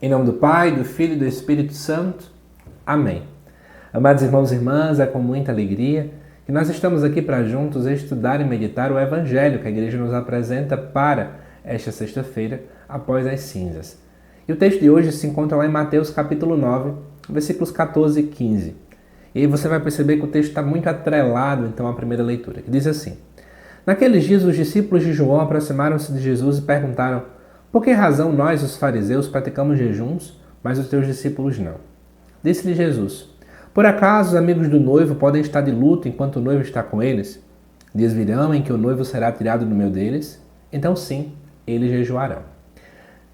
Em nome do Pai, do Filho e do Espírito Santo. Amém. Amados irmãos e irmãs, é com muita alegria que nós estamos aqui para juntos estudar e meditar o Evangelho que a Igreja nos apresenta para esta sexta-feira, após as cinzas. E o texto de hoje se encontra lá em Mateus capítulo 9, versículos 14 e 15. E aí você vai perceber que o texto está muito atrelado então à primeira leitura, que diz assim: Naqueles dias os discípulos de João aproximaram-se de Jesus e perguntaram: Por que razão nós, os fariseus, praticamos jejuns, mas os teus discípulos não? Disse-lhe Jesus: Por acaso os amigos do noivo podem estar de luto enquanto o noivo está com eles? Dias virão em que o noivo será tirado do meio deles? Então sim, eles jejuarão.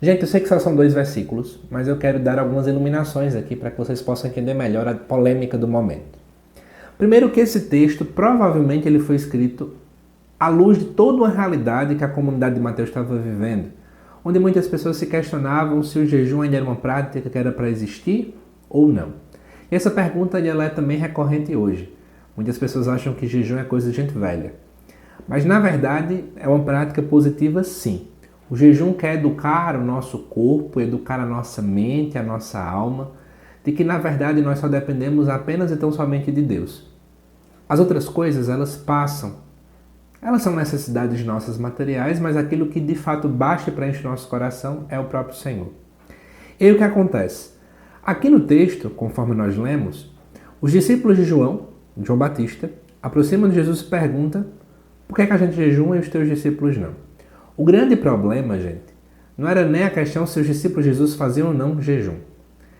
Gente, eu sei que só são 2 versículos, mas eu quero dar algumas iluminações aqui para que vocês possam entender melhor a polêmica do momento. Primeiro que esse texto, provavelmente ele foi escrito à luz de toda uma realidade que a comunidade de Mateus estava vivendo, onde muitas pessoas se questionavam se o jejum ainda era uma prática que era para existir ou não. E essa pergunta ela é também recorrente hoje. Muitas pessoas acham que jejum é coisa de gente velha. Mas na verdade é uma prática positiva sim. O jejum quer educar o nosso corpo, educar a nossa mente, a nossa alma, de que na verdade nós só dependemos apenas e tão somente de Deus. As outras coisas elas passam. Elas são necessidades nossas materiais, mas aquilo que de fato basta e preenche o nosso coração é o próprio Senhor. E aí o que acontece? Aqui no texto, conforme nós lemos, os discípulos de João Batista, aproximam de Jesus e perguntam: por que a gente jejuma e os teus discípulos não? O grande problema, gente, não era nem a questão se os discípulos de Jesus faziam ou não jejum.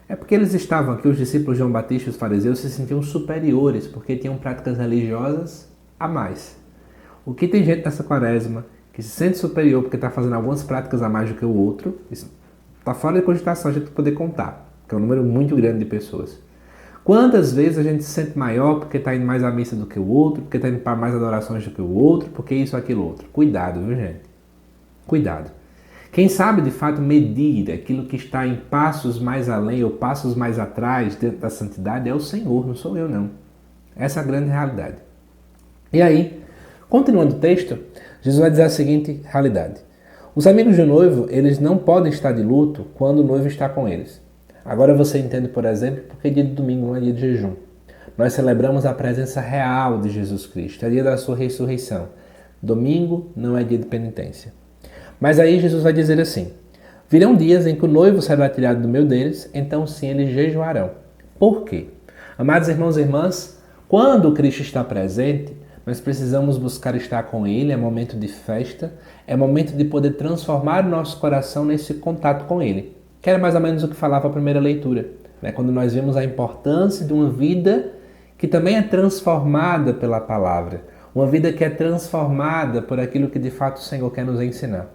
É porque eles estavam aqui, os discípulos de João Batista e os fariseus, se sentiam superiores porque tinham práticas religiosas a mais. O que tem gente nessa quaresma que se sente superior porque está fazendo algumas práticas a mais do que o outro, isso está fora de cogitação a gente poder contar, que é um número muito grande de pessoas. Quantas vezes a gente se sente maior porque está indo mais à missa do que o outro, porque está indo para mais adorações do que o outro, porque isso, aquilo, outro. Cuidado, viu, gente? Cuidado. Quem sabe de fato medir aquilo que está em passos mais além ou passos mais atrás dentro da santidade é o Senhor, não sou eu não. Essa é a grande realidade. E aí, continuando o texto, Jesus vai dizer a seguinte realidade: os amigos do noivo, eles não podem estar de luto quando o noivo está com eles. Agora você entende, por exemplo, porque dia de domingo não é dia de jejum. Nós celebramos a presença real de Jesus Cristo, é dia da sua ressurreição. Domingo não é dia de penitência. Mas aí Jesus vai dizer assim: virão dias em que o noivo será tirado do meio deles, então sim eles jejuarão. Por quê? Amados irmãos e irmãs, quando Cristo está presente, nós precisamos buscar estar com Ele, é momento de festa, é momento de poder transformar o nosso coração nesse contato com Ele. Que era mais ou menos o que falava a primeira leitura, né? Quando nós vimos a importância de uma vida que também é transformada pela palavra, uma vida que é transformada por aquilo que de fato o Senhor quer nos ensinar.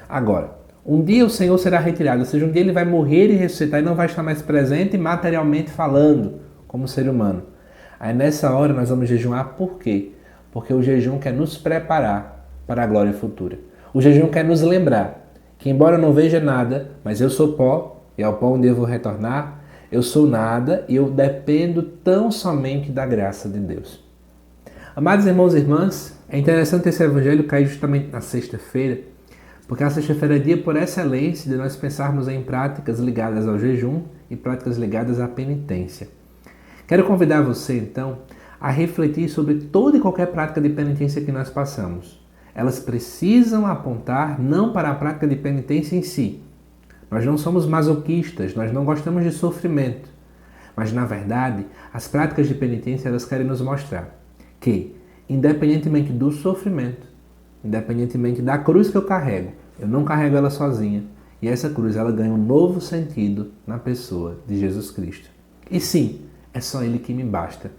Agora, um dia o Senhor será retirado, ou seja, um dia Ele vai morrer e ressuscitar e não vai estar mais presente materialmente falando, como ser humano. Aí nessa hora nós vamos jejuar por quê? Porque o jejum quer nos preparar para a glória futura. O jejum quer nos lembrar que embora eu não veja nada, mas eu sou pó, e ao pó onde eu vou retornar, eu sou nada e eu dependo tão somente da graça de Deus. Amados irmãos e irmãs, é interessante esse evangelho cair justamente na sexta-feira, porque a sexta-feira é dia por excelência de nós pensarmos em práticas ligadas ao jejum e práticas ligadas à penitência. Quero convidar você, então, a refletir sobre toda e qualquer prática de penitência que nós passamos. Elas precisam apontar não para a prática de penitência em si. Nós não somos masoquistas, nós não gostamos de sofrimento. Mas, na verdade, as práticas de penitência elas querem nos mostrar que, independentemente do sofrimento, independentemente da cruz que eu carrego, eu não carrego ela sozinha. E essa cruz ela ganha um novo sentido na pessoa de Jesus Cristo. E sim, é só Ele que me basta.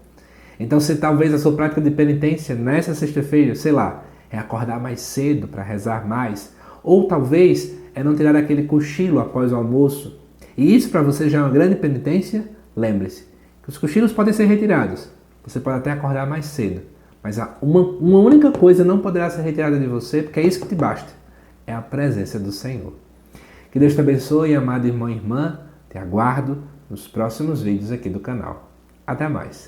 Então se talvez a sua prática de penitência nessa sexta-feira, sei lá, é acordar mais cedo para rezar mais, ou talvez é não tirar aquele cochilo após o almoço, e isso para você já é uma grande penitência, lembre-se que os cochilos podem ser retirados. Você pode até acordar mais cedo. Mas uma única coisa não poderá ser retirada de você, porque é isso que te basta. É a presença do Senhor. Que Deus te abençoe, amado irmão e irmã. Te aguardo nos próximos vídeos aqui do canal. Até mais.